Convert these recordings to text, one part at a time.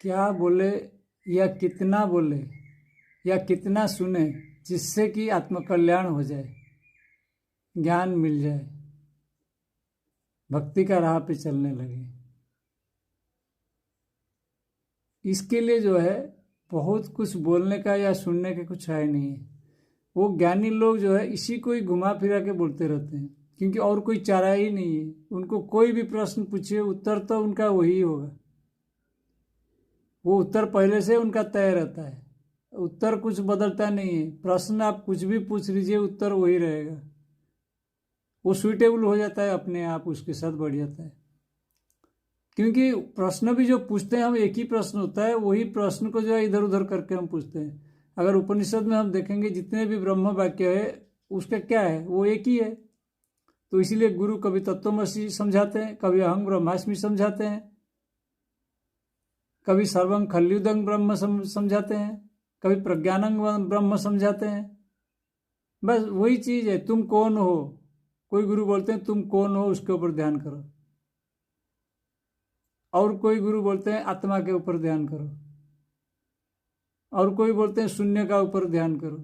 क्या बोले या कितना बोले या कितना सुने जिससे कि आत्मकल्याण हो जाए, ज्ञान मिल जाए, भक्ति का राह पे चलने लगे। इसके लिए जो है बहुत कुछ बोलने का या सुनने का कुछ है नहीं है। वो ज्ञानी लोग जो है इसी को ही घुमा फिरा के बोलते रहते हैं, क्योंकि और कोई चारा ही नहीं है। उनको कोई भी प्रश्न पूछिए, उत्तर तो उनका वही होगा। वो उत्तर पहले से उनका तय रहता है, उत्तर कुछ बदलता नहीं है। प्रश्न आप कुछ भी पूछ लीजिए, उत्तर वही रहेगा। वो सुइटेबल हो जाता है, अपने आप उसके साथ बढ़ जाता है। क्योंकि प्रश्न भी जो पूछते हैं हम, एक ही प्रश्न होता है, वही प्रश्न को जो है इधर उधर करके हम पूछते हैं। अगर उपनिषद में हम देखेंगे जितने भी ब्रह्म वाक्य है, उसका क्या है, वो एक ही है। तो इसीलिए गुरु कभी तत्वमसि समझाते हैं, कभी अहं ब्रह्मास्मि समझाते हैं, कभी सर्वं खल्युदं ब्रह्म समझाते हैं, कभी प्रज्ञानं ब्रह्म समझाते हैं। बस वही चीज है, तुम कौन हो। कोई गुरु बोलते हैं तुम कौन हो, उसके ऊपर ध्यान करो। और कोई गुरु बोलते हैं आत्मा के ऊपर ध्यान करो। और कोई बोलते हैं शून्य का ऊपर ध्यान करो।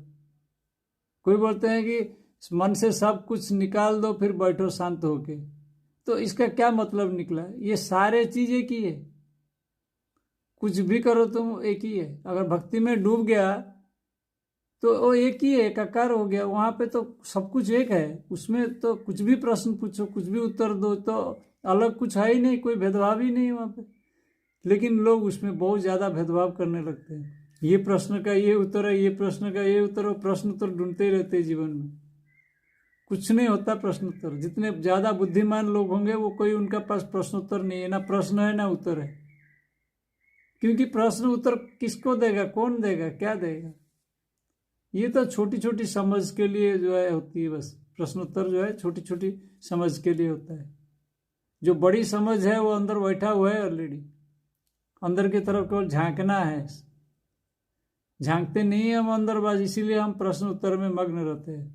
कोई बोलते हैं कि मन से सब कुछ निकाल दो, फिर बैठो शांत होके। तो इसका क्या मतलब निकला? ये सारे चीज एक ही है। कुछ भी करो तुम, एक ही है। अगर भक्ति में डूब गया तो वो एक ही है, एकाकार हो गया। वहां पे तो सब कुछ एक है। उसमें तो कुछ भी प्रश्न पूछो, कुछ भी उत्तर दो, तो अलग कुछ है ही नहीं, कोई भेदभाव ही नहीं वहां पे। लेकिन लोग उसमें बहुत ज्यादा भेदभाव करने लगते हैं। ये प्रश्न का ये उत्तर है, ये प्रश्न का ये उत्तर है। प्रश्न उत्तर ढूंढते ही रहते हैं जीवन में। कुछ नहीं होता प्रश्न उत्तर। जितने ज्यादा बुद्धिमान लोग होंगे, वो कोई उनका पास प्रश्न उत्तर नहीं है, ना प्रश्न है ना उत्तर है। क्योंकि प्रश्न उत्तर किसको देगा, कौन देगा, क्या देगा? ये तो छोटी छोटी समझ के लिए जो है होती है। बस प्रश्नोत्तर जो है छोटी छोटी समझ के लिए होता है। जो बड़ी समझ है वो अंदर बैठा हुआ है ऑलरेडी। अंदर की तरफ केवल झांकना है। झांकते नहीं है हम अंदर, बस इसीलिए हम प्रश्न उत्तर में मग्न रहते हैं।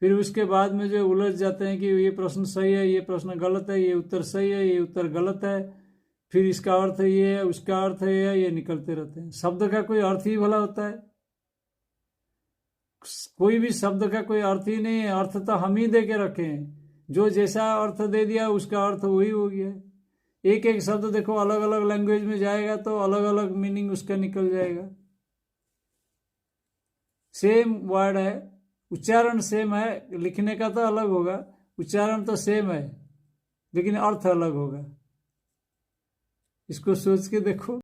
फिर उसके बाद में जो उलझ जाते हैं कि ये प्रश्न सही है, ये प्रश्न गलत है, ये उत्तर सही है, ये उत्तर गलत है, फिर इसका अर्थ ये है, उसका अर्थ ये निकलते रहते हैं। शब्द का कोई अर्थ ही भला होता है? कोई भी शब्द का कोई अर्थ ही नहीं है। अर्थ तो हम ही दे के रखे हैं। जो जैसा अर्थ दे दिया उसका अर्थ वही हो गया। एक एक शब्द देखो अलग अलग लैंग्वेज में जाएगा तो अलग अलग मीनिंग उसका निकल जाएगा। सेम वर्ड है, उच्चारण सेम है, लिखने का तो अलग होगा, उच्चारण तो सेम है, लेकिन अर्थ अलग होगा। इसको सोच के देखो।